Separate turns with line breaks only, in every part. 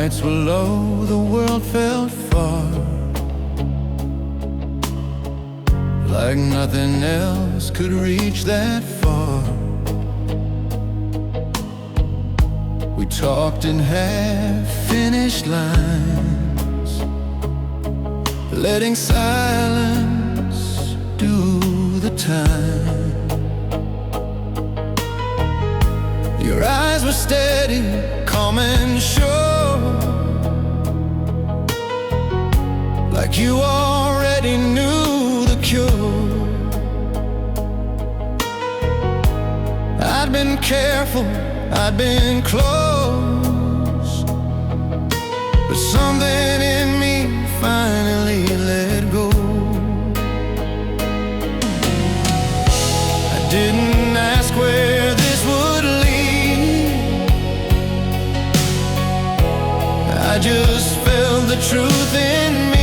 nights were low, the world felt far, like nothing else could reach that far. We talked in half-finished lines, letting silence do the time. Your eyes were steady, calm and sure, like you already knew the cure. I'd been careful, I'd been close, but something in me finally let go. I didn't ask where this would lead, I just felt the truth in me.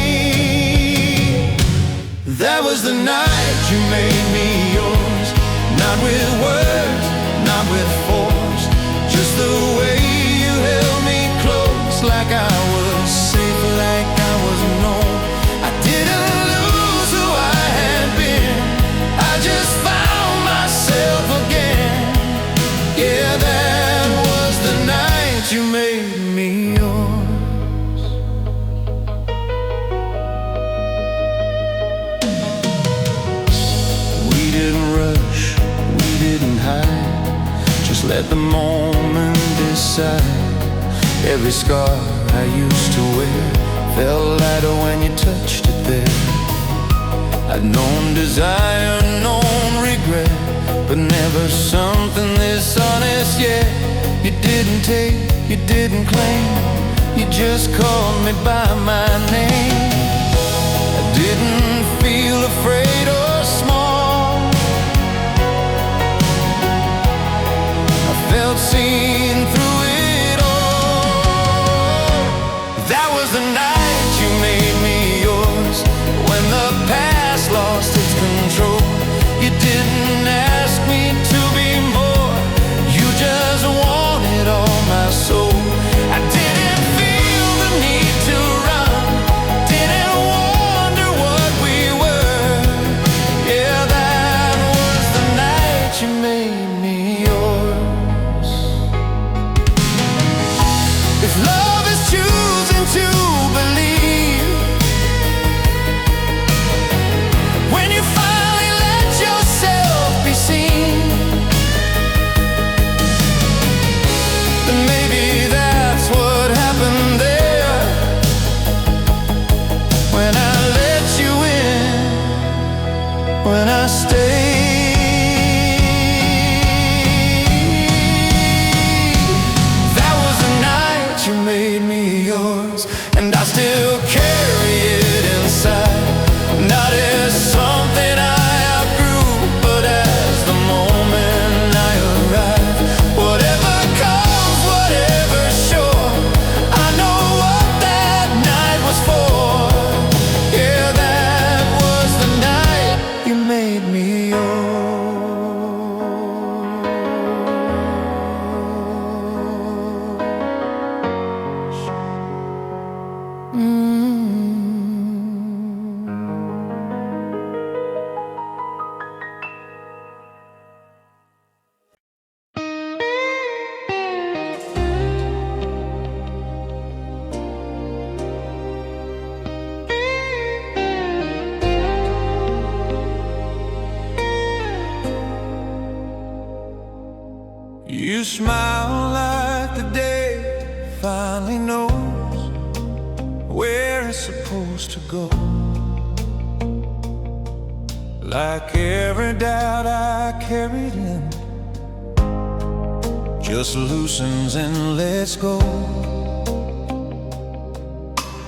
That was the night you made me yours, not with words, not with force, just the way you held me close, like I was safe, like I was known. I didn't lose who I had been, I just found myself again. Yeah, that was the night you made me yours. We didn't rush, we didn't hide, just let the moment decide. Every scar I used to wear felt lighter when you touched it there. I'd known desire, known regret, but never something this honest yet. You didn't take, you didn't claim, you just called me by my name. I didn't feel afraid or small, I felt seen through it all. That was the night you made me yours, when the past lost its control. You didn't ask me to be more, you just wanted all my soul. I didn't feel the need to run, didn't wonder what we were. Yeah, that was the night you made me yours. If love is choosing to believe, when you finally let yourself be seen, then maybe that's what happened there, when I let you in, when I stayed. That was the night you made me yours, and I still carry it inside, not as something I outgrew, but as the moment I arrive. Whatever comes, whatever sure, I know what that night was for. Yeah, that was the night you made me yours. You smile like the day finally knows where it's supposed to go, like every doubt I carried in just loosens and lets go.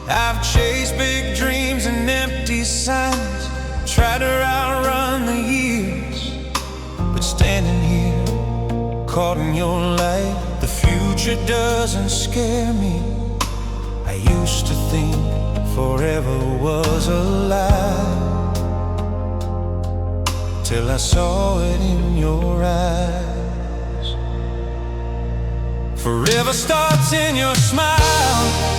I've chased big dreams and empty signs, tried to outrun the years, but standing here, caught in your light, the future doesn't scare me. I used to think forever was a lie, till I saw it in your eyes. Forever starts in your smile,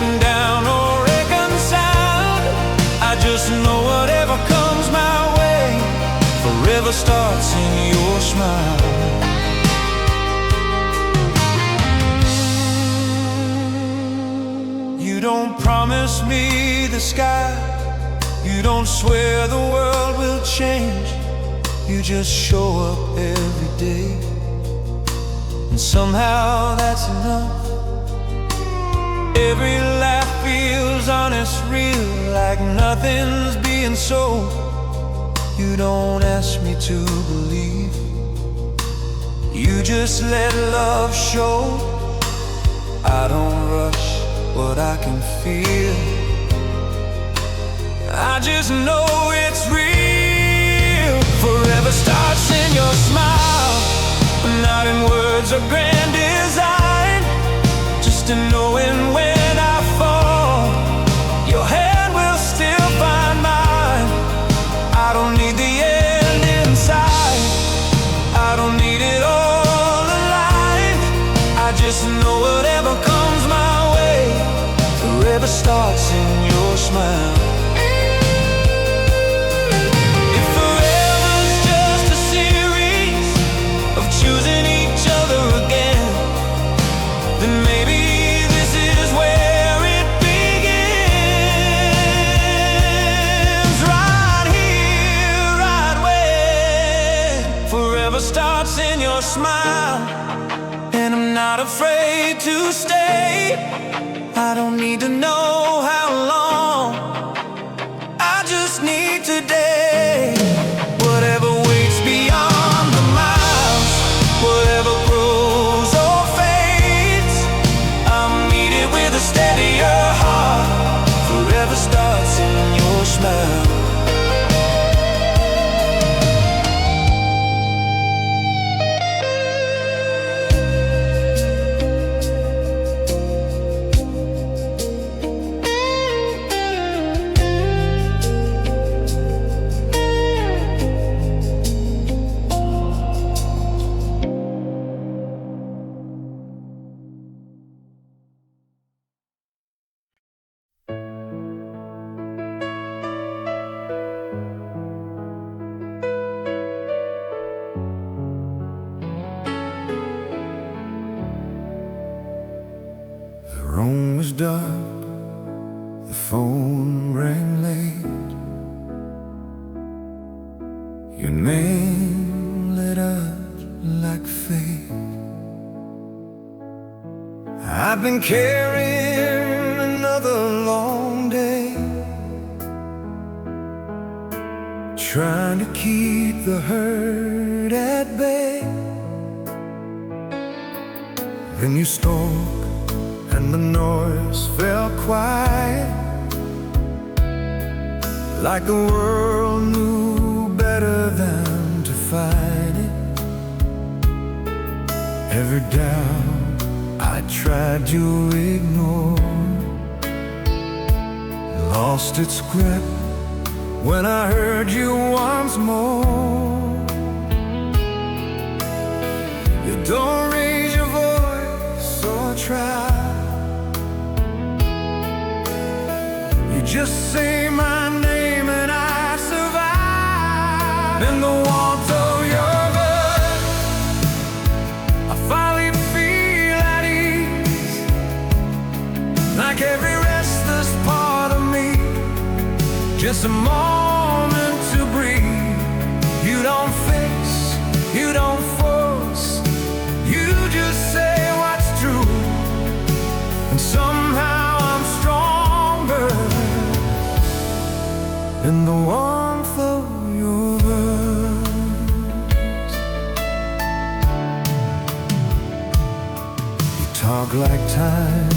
written down or reconciled. I just know whatever comes my way forever starts in your smile. You don't promise me the sky, you don't swear the world will change. You just show up every day, and somehow that's enough. Every laugh feels honest, real, like nothing's being sold. You don't ask me to believe, you just let love show. I don't rush what I can feel, I just know it's real. Forever starts in your smile, not in words or grand design, just in knowing when I fall, your hand will still find mine. I don't need the end in sight, I don't need it all alive. I just know whatever comes my way forever starts in your smile. If forever's just a series of choosing each other again, then maybe this is where it begins. Right here, right when forever starts in your smile. And I'm not afraid to stay, I don't need to know how long, I just need today. Whatever waits beyond the miles, whatever grows or fades, I'll meet it with a steadier heart. Forever starts in your smile. The room was dark, the phone rang late. Your name lit up like fate. I've been carrying another long day, trying to keep the hurt at bay. Then you spoke, and the noise fell quiet, like the world knew better than to fight it. Every doubt I tried to ignore lost its grip when I heard you once more. You don't raise your voice or try, you just say my name and I survive. In the warmth of your love, I finally feel at ease, like every restless part of me, just a moment to breathe. You don't fix, you don't force, you just say what's true, and somehow I'm stronger in the warmth of your words. You talk like time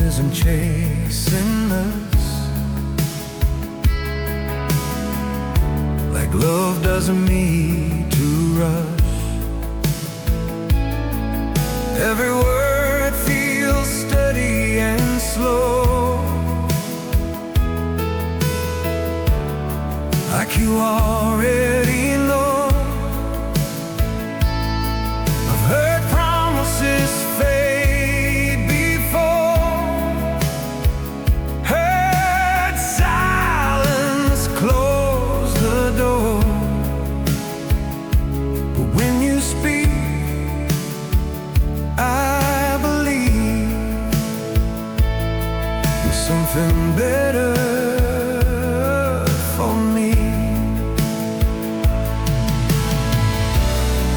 isn't chasing us, like love doesn't need to rush. Every word feels steady and slow, like you already know. I've heard promises fade before, something better for me.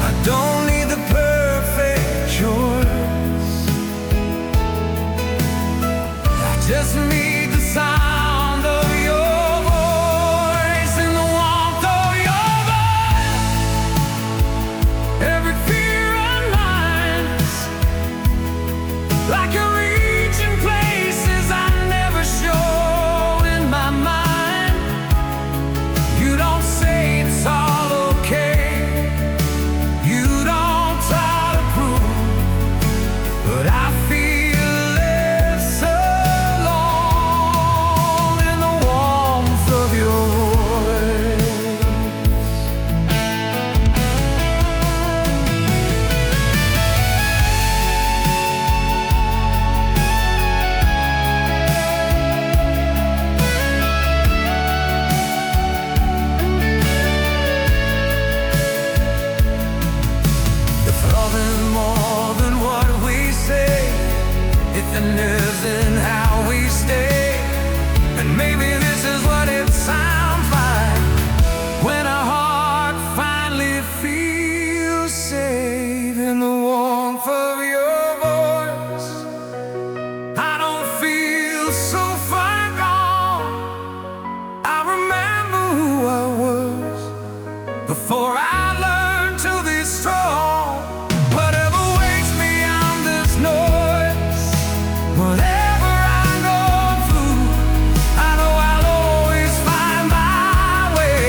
I don't need the perfect choice, I just need the sound of your voice and the warmth of your voice. Every fear unwinds like a reaching places I never show in my mind. You don't say it's all okay, you don't try to prove, but I feel less alone in the warmth of your voice. If love is more than what we say, if it lives in how we stay, and maybe this is what it sounds like when our heart finally feels safe in the warmth of your voice. I don't feel so far gone, I remember who I was before I learned to be strong. Whatever wakes me on this noise, whatever I'm going through, I know I'll always find my way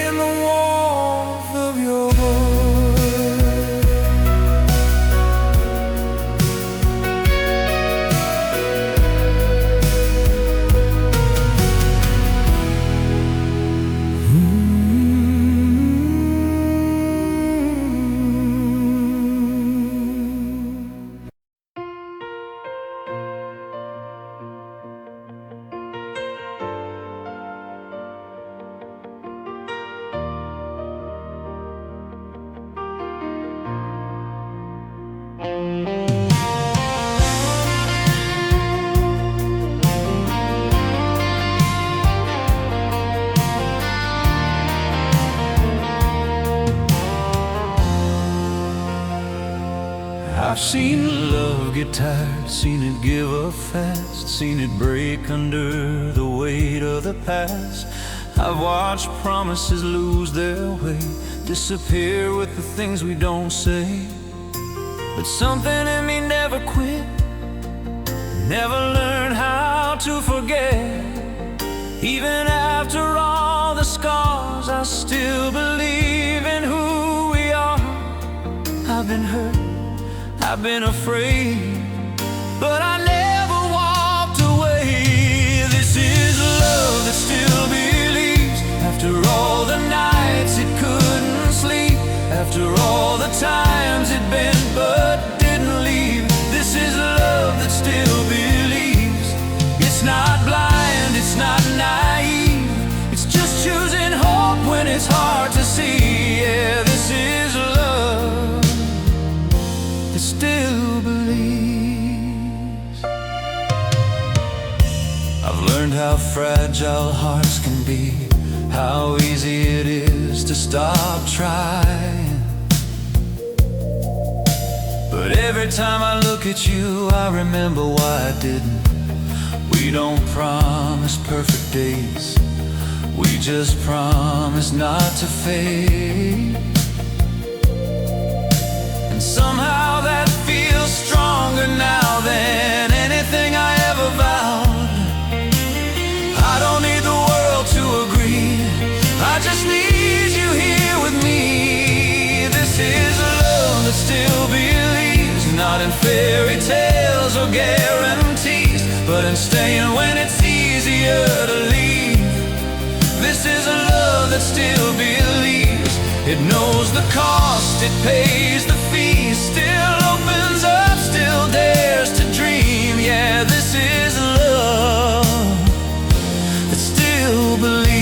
in the warmth of your voice. I've seen love get tired, seen it give up fast, seen it break under the weight of the past. I've watched promises lose their way, disappear with the things we don't say. But something in me never quit, never learned how to forget. Even after all the scars, I still believe in who we are. I've been hurt, I've been afraid, but I never walked away. This is love that still believes, after all the nights it couldn't sleep, after all the times it bent but didn't leave. This is love that still believes. It's not blind, it's not naive, it's just choosing hope when it's hard to see. Yeah, this is love that still believes. I've learned how fragile hearts can be, how easy it is to stop trying. But every time I look at you, I remember why I didn't. We don't promise perfect days, we just promise not to fade. And somehow that feels stronger now than anything I ever vowed. I don't need the world to agree, I just need you here with me. This is a love that still believes, not in fairy tales or guarantees, but in staying when it's easier to leave. This is a love that still believes, it knows the cost, it pays the fee, still opens up, still dares to dream. Yeah, this is love that still believes.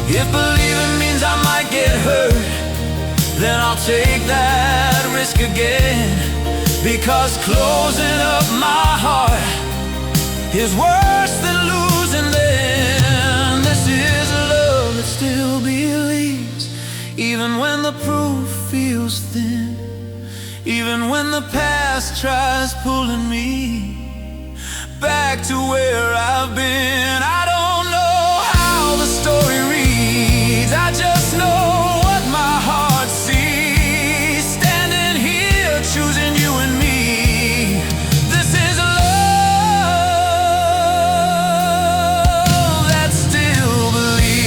If believing means I might get hurt, then I'll take that risk again. Because closing up my heart is worse than losing them. This is a love that still believes, even when the proof feels thin, even when the past tries pulling me back to where I've been. I don't know how the story reads, I just know what my heart sees, standing here choosing you and me. This is a love that still believes.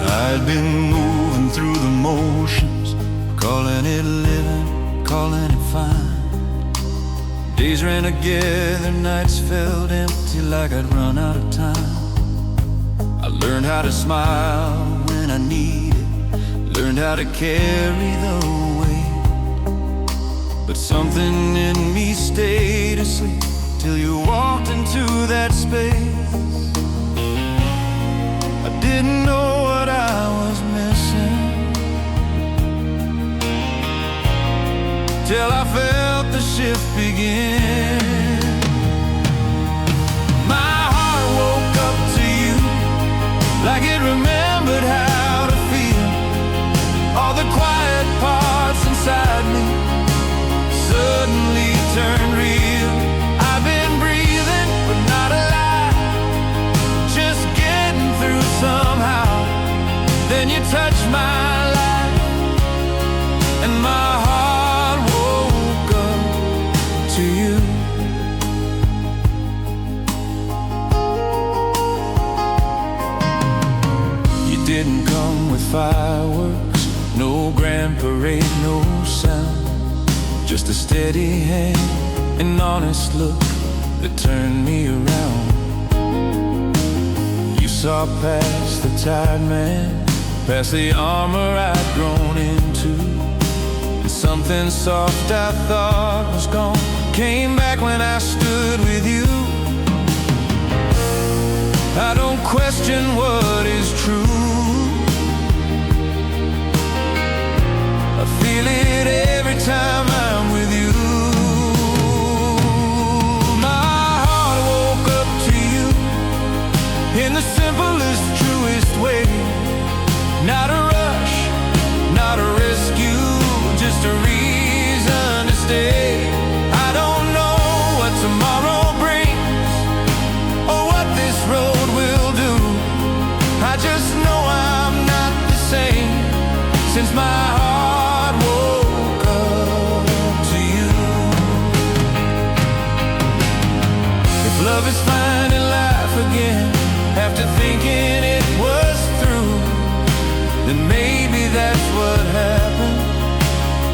I'd been moving through the motions, calling it living, calling it fine. Days ran together, nights felt empty like I'd run out of time. I learned how to smile when I needed, learned how to carry the weight. But something in me stayed asleep till you walked into that space. I didn't know what I was missing till I felt the shift begin. My heart woke up to you like it remembered how to feel. All the quiet parts inside me suddenly turned real. I've been breathing but not alive, just getting through somehow. Then you touched my life and my heart woke up to you. You didn't come with fireworks, no grand parade, no sound, just a steady hand, an honest look that turned me around. You saw past the tired man, past the armor I'd grown into, and something soft I thought was gone came back when I stood with you. I don't question what is true, I feel it every time I'm with you. My heart woke up to you in the simplest, truest way. Not a rush, not a rescue, just a reason to stay. I don't know what tomorrow brings or what this road will do. I just know I'm not the same since my heart woke up to you. If love is finding life again after thinking it was through, then maybe that's what happened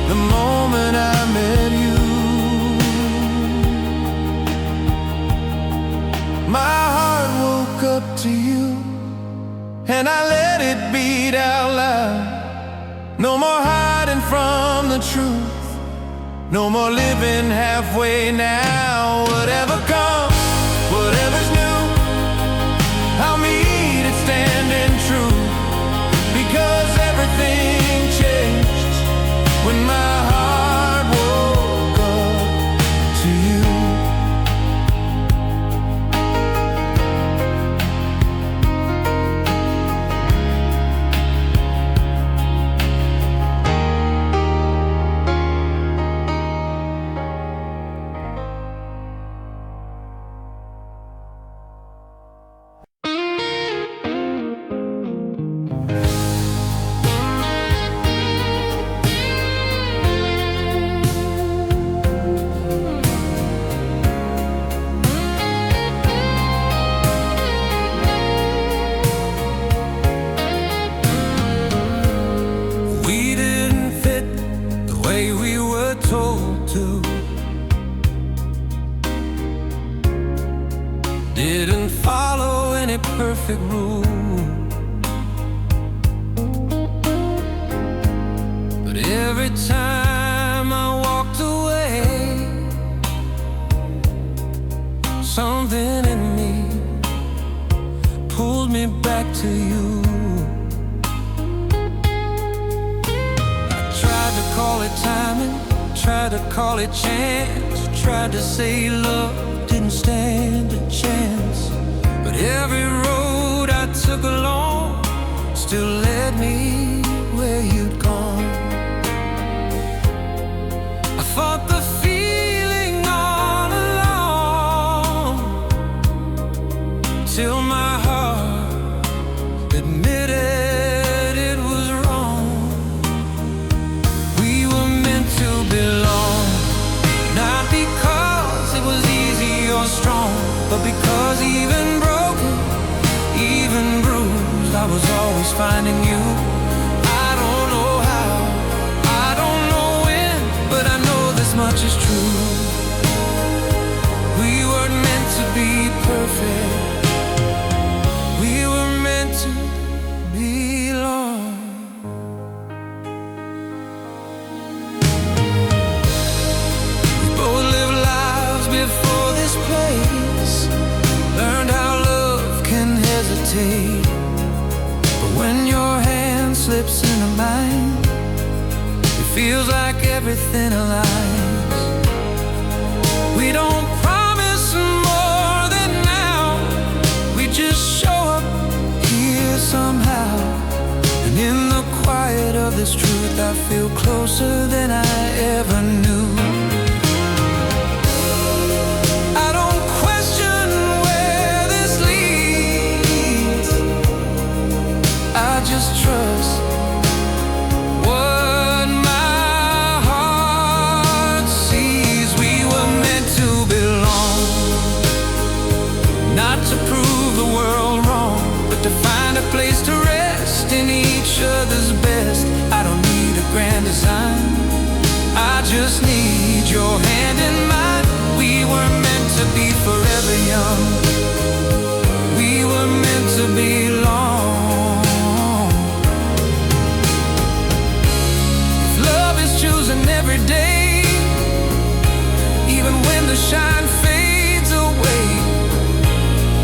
the moment I met you. My heart woke up to you and I let it beat out loud. No more hiding from the truth, no more living halfway now. Whatever comes, whatever's new, I'll meet it standing true. Because everything changed when my heart woke up to you. didn't follow any perfect rule. But every time I walked away, something in me pulled me back to you. I tried to call it timing, tried to call it chance, tried to say love didn't stand a chance. But every road I took along still led me where you'd gone. I fought the feeling all along till my heart admitted it was wrong. We were meant to belong, not because it was easy or strong, but because even broken, even bruised, I was always finding you. I don't know how, I don't know when, but I know this much is true. We weren't meant to be perfect, we were meant to belong. We both lived lives before this place, learned how love can hesitate. But when your hand slips into mine, it feels like everything aligns. We don't promise more than now, we just show up here somehow. And in the quiet of this truth, I feel closer than I ever knew. I don't question where this leads, I just trust what my heart sees. We were meant to belong, not to prove the world wrong, but to find a place to rest in each other's best. I don't need a grand design, I just need your hand in mine. We were meant to be forever young, we were meant to belong. If love is choosing every day, even when the shine fades away,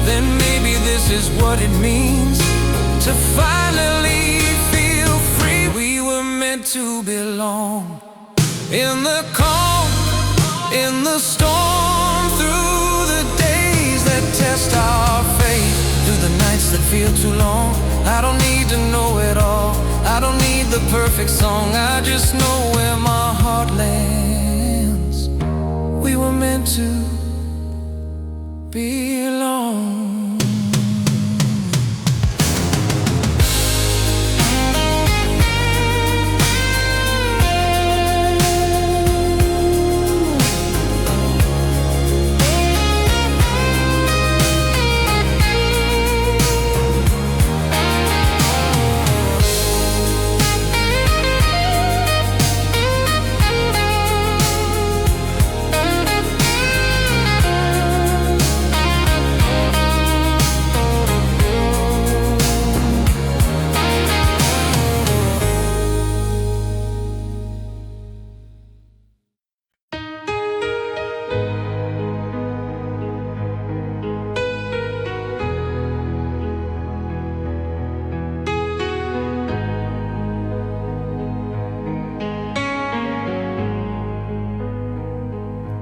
then maybe this is what it means to finally feel free. We were meant to belong, in the calm, in the storm, through the days that test our faith, through the nights that feel too long. I don't need to know it all, I don't need the perfect song, I just know where my heart lands. We were meant to belong.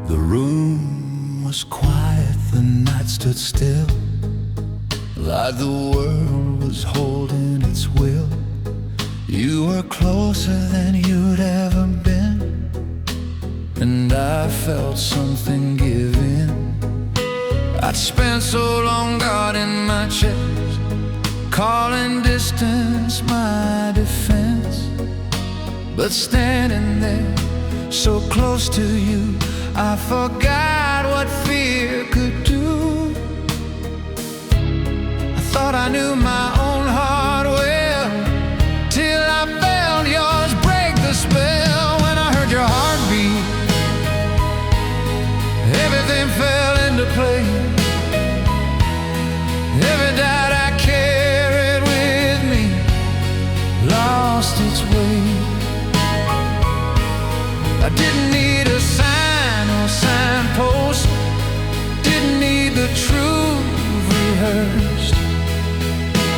The room was quiet, the night stood still, like the world was holding its will. You were closer than you'd ever been, and I felt something give in. I'd spent so long guarding my chest, calling distance my defense. But standing there, so close to you, I forgot what fear could do. I thought I knew my own heart well, till I felt yours break the spell. When I heard your heartbeat, everything fell into place.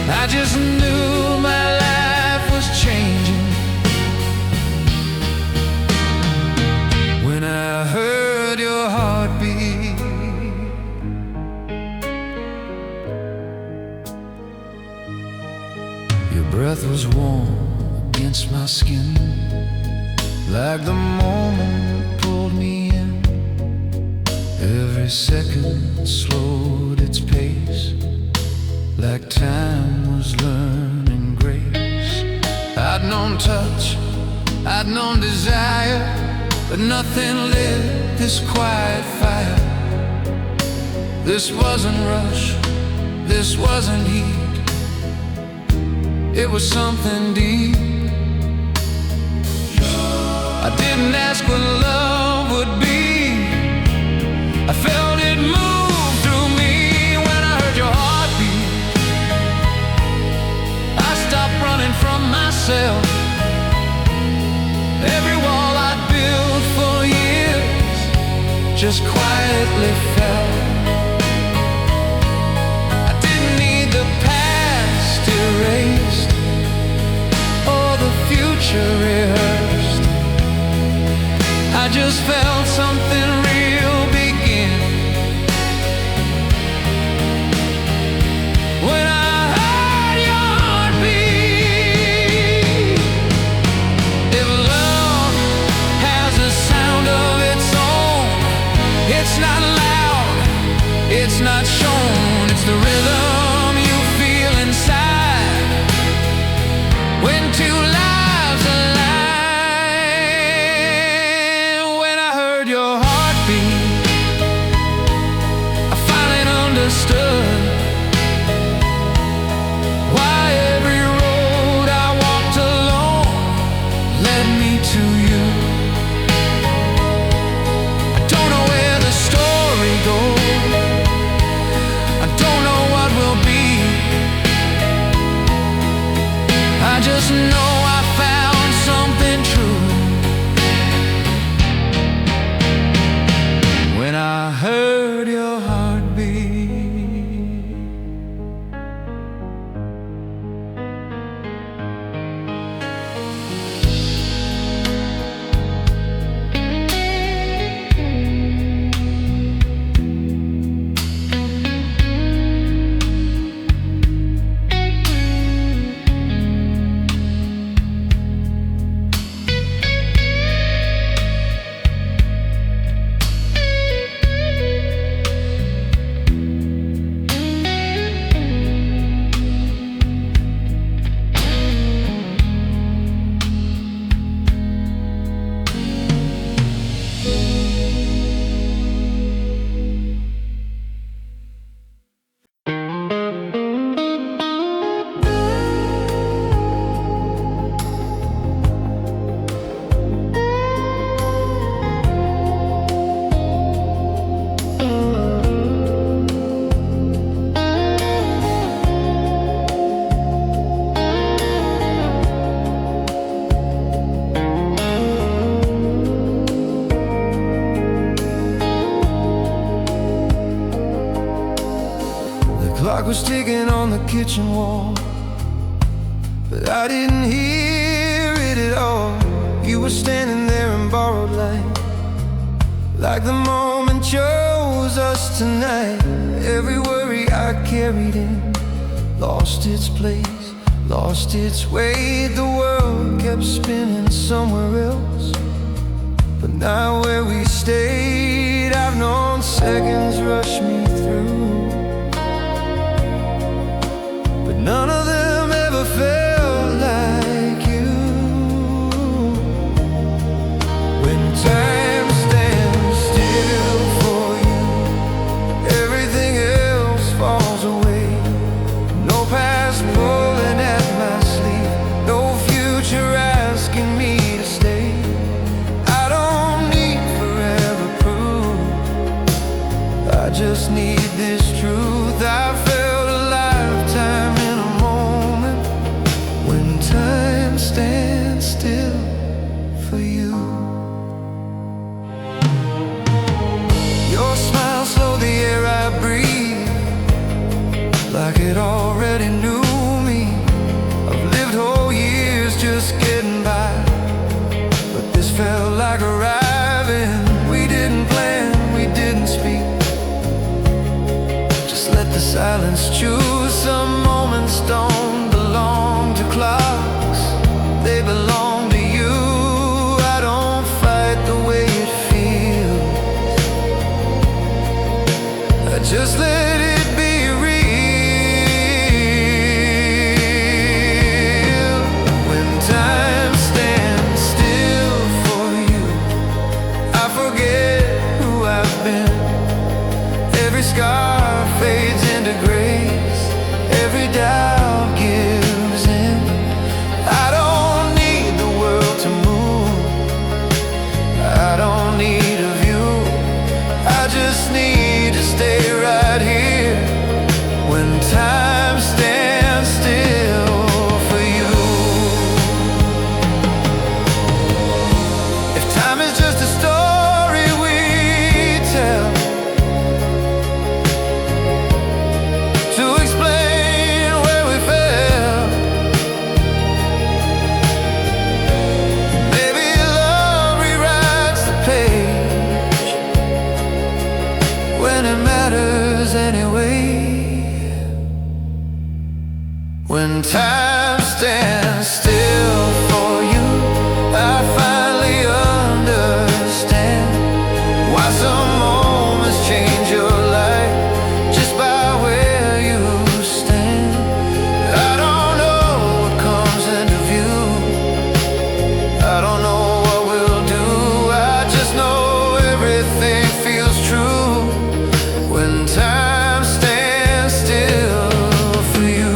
I just knew my life was changing when I heard your heartbeat. Your breath was warm against my skin, like the moment it pulled me in. Every second slowed its pace, like time was learning grace. I'd known touch, I'd known desire, but nothing lit this quiet fire. This wasn't rush, this wasn't heat, it was something deep. I didn't ask what love would be, I felt it move through me when I heard your heartbeat. I stopped running from myself. Every wall I'd built for years just quietly fell. I didn't need the past erased or the future rehearsed. I just felt something real begin when I heard your heartbeat. If love has a sound of its own, it's not loud, it's not shown, it's the rhythm you feel inside when two lives align. When I heard your heartbeat, I finally understood why every road I walked alone led me to you. I don't know where the story goes, I don't know what will be, I just know I found something true when I heard your heartbeat. The clock was ticking on the kitchen wall, but I didn't hear it at all. You were standing there in borrowed light, like the moment chose us tonight. Every worry I carried in lost its place, lost its way. The world kept spinning somewhere else, but now where we stayed, I've known seconds rush me through, but none of them ever felt like you. When time stands still for you, everything else falls away. No past pulling at my sleeve, no future asking me to stay. I don't need forever proof, I just need this truth. I felt a lifetime in a moment when time stands still for you. Your smile slowed the air I breathe, like it already knew silence choose. Some moments don't belong to clocks, they belong to you. I don't fight the way it feels, I just let it be real. When time stands still for you, I forget who I've been. Every scar fades into grace, every doubt gives in. I don't need the world to move, I don't need a view, I just need to stay right here. When time stands still for you. If time is just a story we tell to explain where we fell, maybe love rewrites the page when it matters anyway. When time stands still for you, I finally understand why some moments change your life just by where you stand. I don't know what comes into view, I don't know what we'll do, I just know everything feels true when time stands still for you.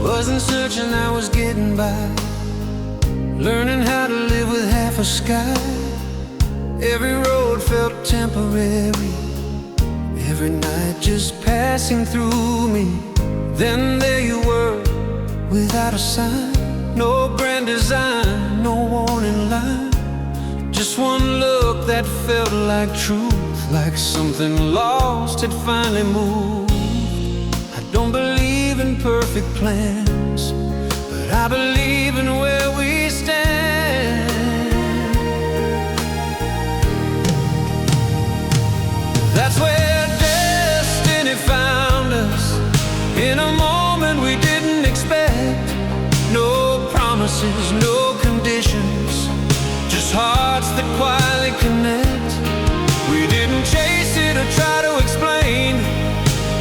Wasn't searching, I was getting by, learning how to live with half a sky. Every road felt temporary, every night just passing through me. Then there you were, without a sign, no grand design, no warning line, just one look that felt like truth, like something lost had finally moved. I don't believe in perfect plans, but I believe in where we stand. That's where destiny found us, in a moment we didn't expect. No promises, no conditions, just hearts that quietly connect. We didn't chase it or try to explain,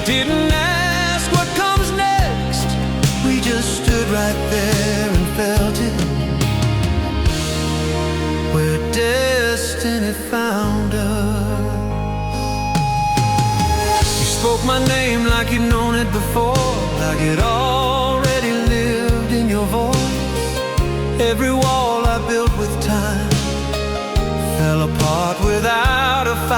didn't ask what comes next. We just stood right there and felt it, where destiny found us. You spoke my name like you'd known it before, like it already lived in your voice. Every wall I built with time fell apart without a fight.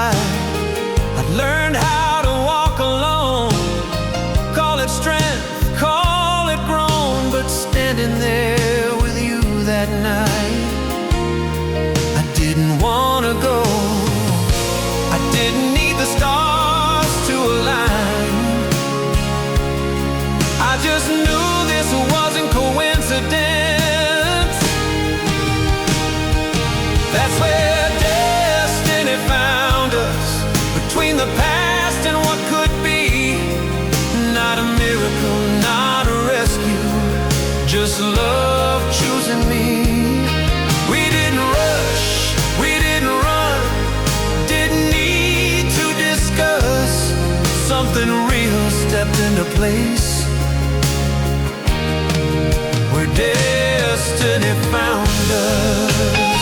just love choosing me. We didn't rush, we didn't run, didn't need to discuss. Something real stepped into place, where destiny found us.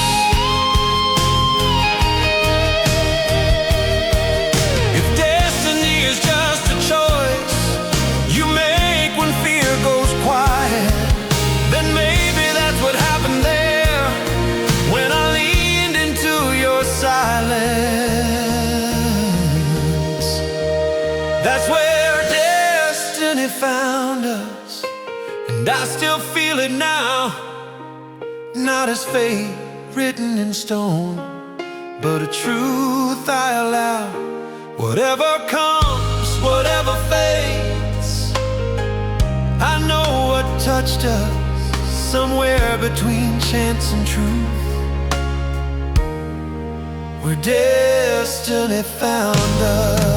If destiny is just a choice you make when fear goes quiet, then maybe that's what happened there when I leaned into your silence. That's where destiny found us, and I still feel it now. Not as fate written in stone, but a truth I allow. Whatever comes, whatever fades, I know what touched us, somewhere between chance and truth, where destiny found us.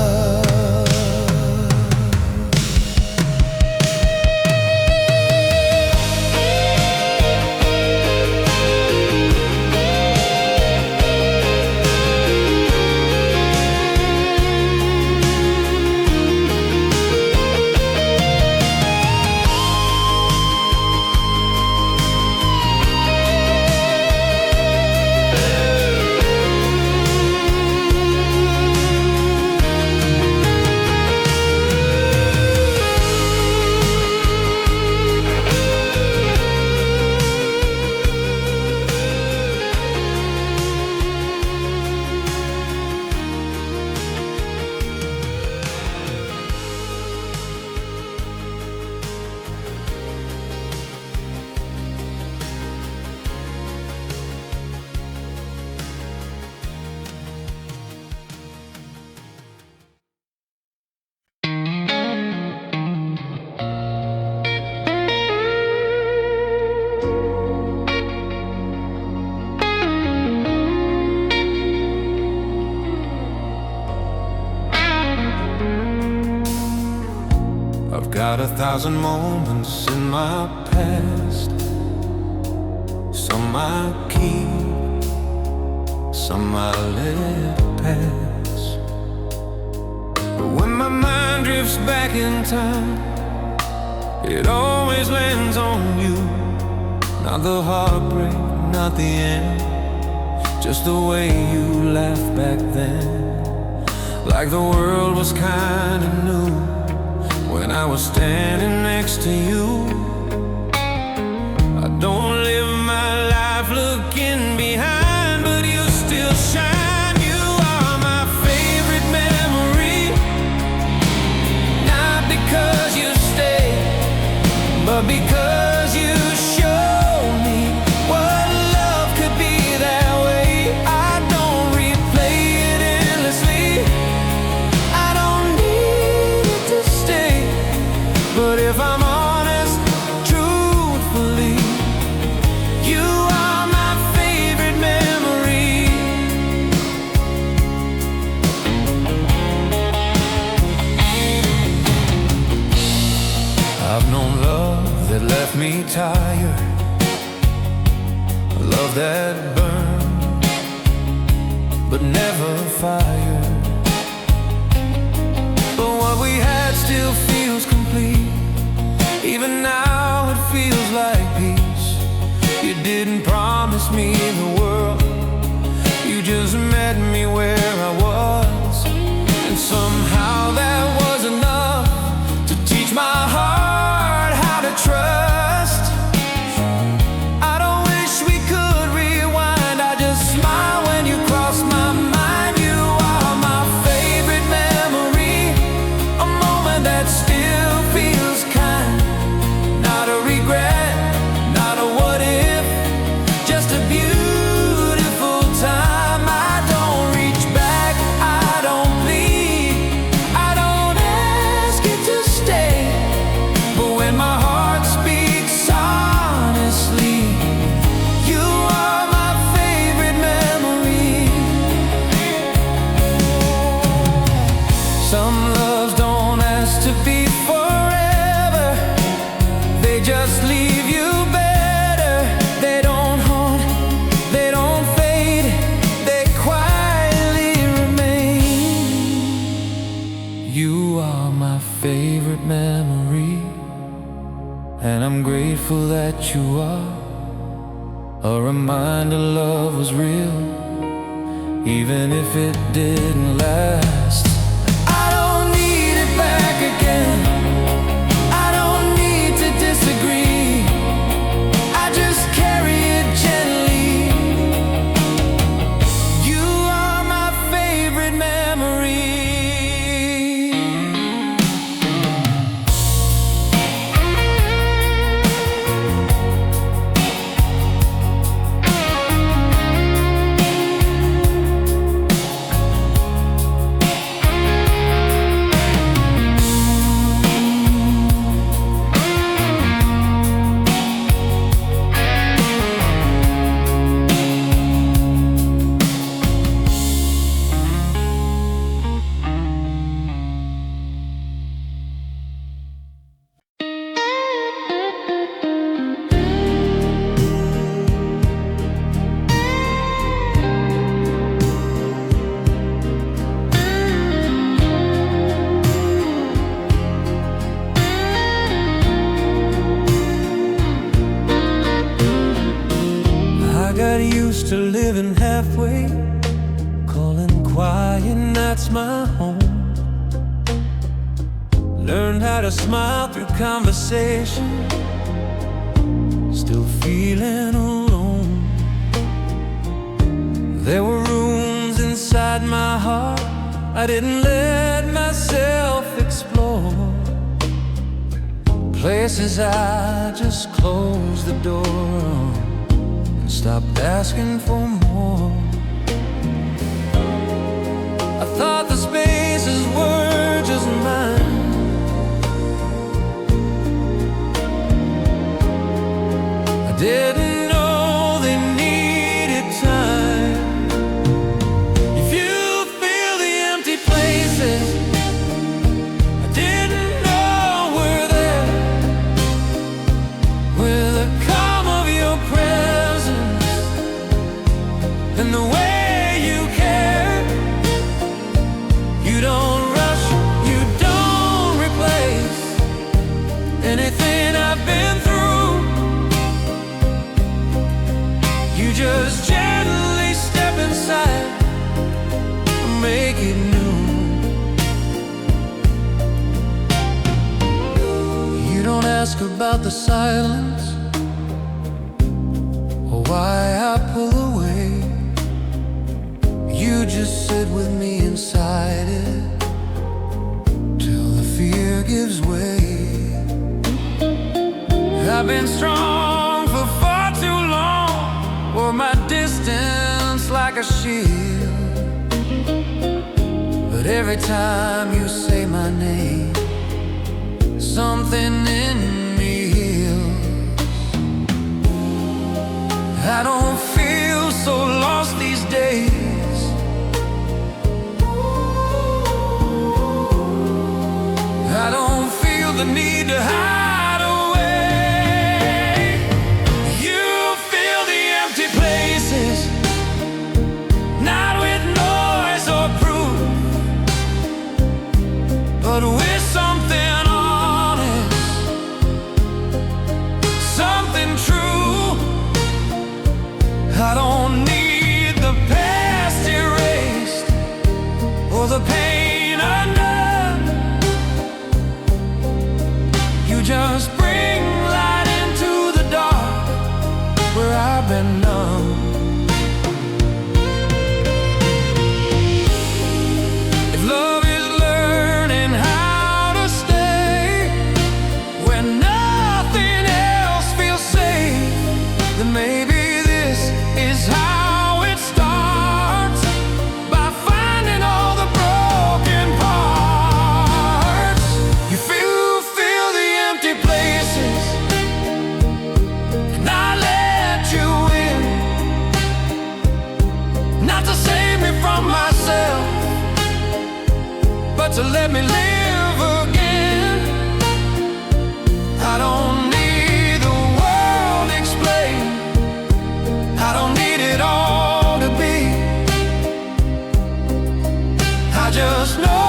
I've got 1,000 moments in my past. Some I keep, some I let pass. But when my mind drifts back in time, it always lands on you. Not the heartbreak, not the end, just the way you laughed back then, like the world was kinda new when I was standing next to you. I don't live my life looking behind, but you still shine. You are my favorite memory, not because you stayed, but because you showed me what love could be that way. I don't replay it endlessly, I don't need it to stay. But if I'm honest, truthfully, you are my favorite memory. I've known love that left me tired, love that burned, but never fired. But what we had still feels complete. Even now it feels like peace. You didn't promise me the world, you just met me where I was. And somehow that was enough to teach my heart how to trust. that you are, a reminder love was real, even if it didn't last. I don't need it back again, I don't need to disagree, I just carry it gently. You are my favorite memory. Got used to living halfway, calling quiet nights my home. Learned how to smile through conversation, still feeling alone. There were rooms inside my heart I didn't let myself explore, places I just closed the door on, stopped asking for more. I thought the spaces were just mine, I didn't know they needed time. If you feel the empty places I didn't know were there, with the calm of your presence and the way you care, you don't rush, you don't replace anything I've been through. You just gently step inside and make it new. You don't ask about the silence or why I pull away. You just sit with me inside it till the fear gives way. I've been strong for far too long, wore my distance like a shield, but every time you say my name, something in me heals. I don't feel so lost these days, I don't feel the need to hide away. You feel the empty places, not with noise or proof, but with something honest, something true. I don't need the past erased or the pain undone. You just bring light into the dark where I've been numb. If love is learning how to stay when nothing else feels safe, then maybe this is how it starts, by finding all the broken parts. You feel the empty places, and I let you in, not to save me from myself, but to let me live again. I don't need the world explained, I don't need it all to be. I just know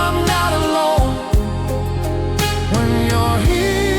I'm not alone when you're here.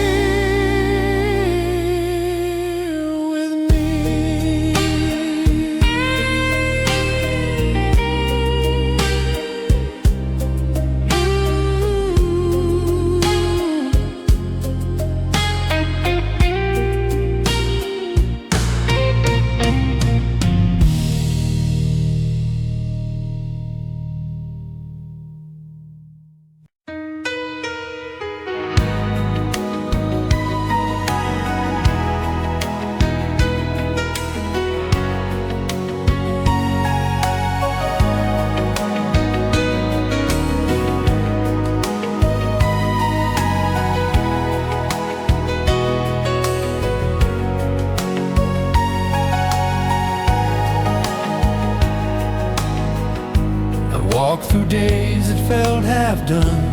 walked through days that felt half done,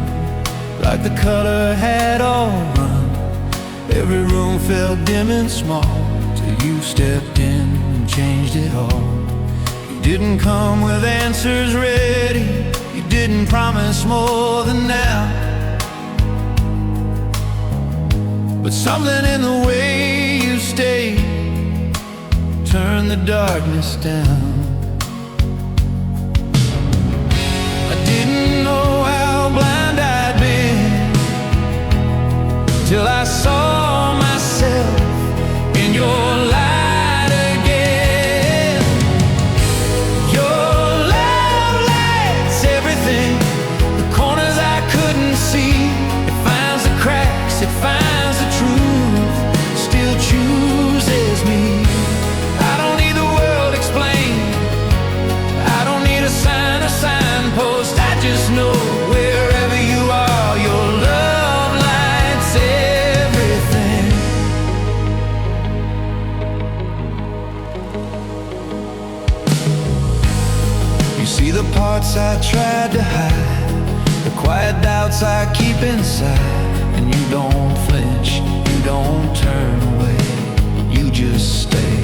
like the color had all run. Every room felt dim and small, till you stepped in and changed it all. You didn't come with answers ready, you didn't promise more than now, but something in the way you stayed turned the darkness down. I didn't know how blind I'd been till I saw myself in your light again. Your love lights everything, the corners I couldn't see. It finds the cracks, it finds the truth, still chooses me. I don't need the world explained, I don't need a sign or signpost. I just know wherever you are, your love lights everything. You see the parts I tried to hide, the quiet doubts I keep inside, and you don't flinch, you don't turn away, you just stay.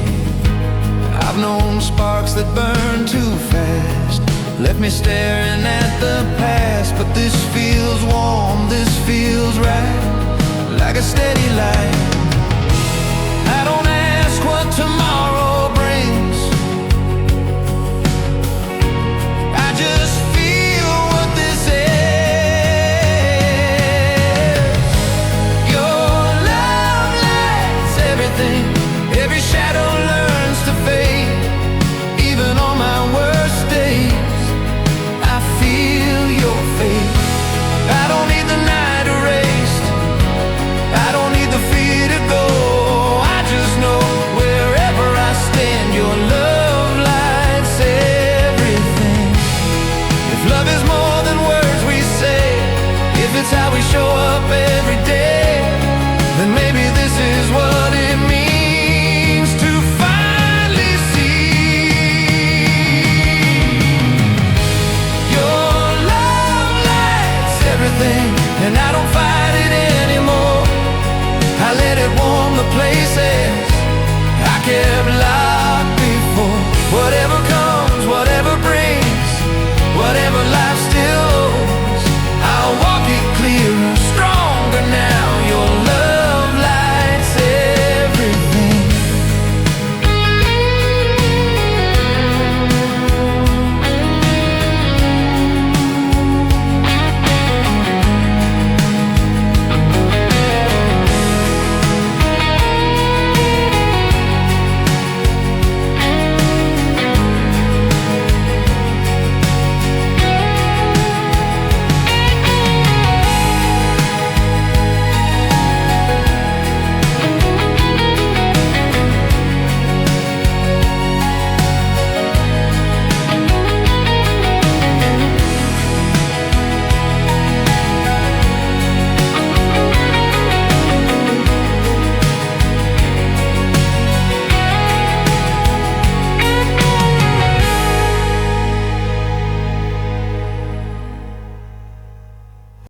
I've known sparks that burn too fast, left me staring at the past, but this feels warm, this feels right, like a steady light.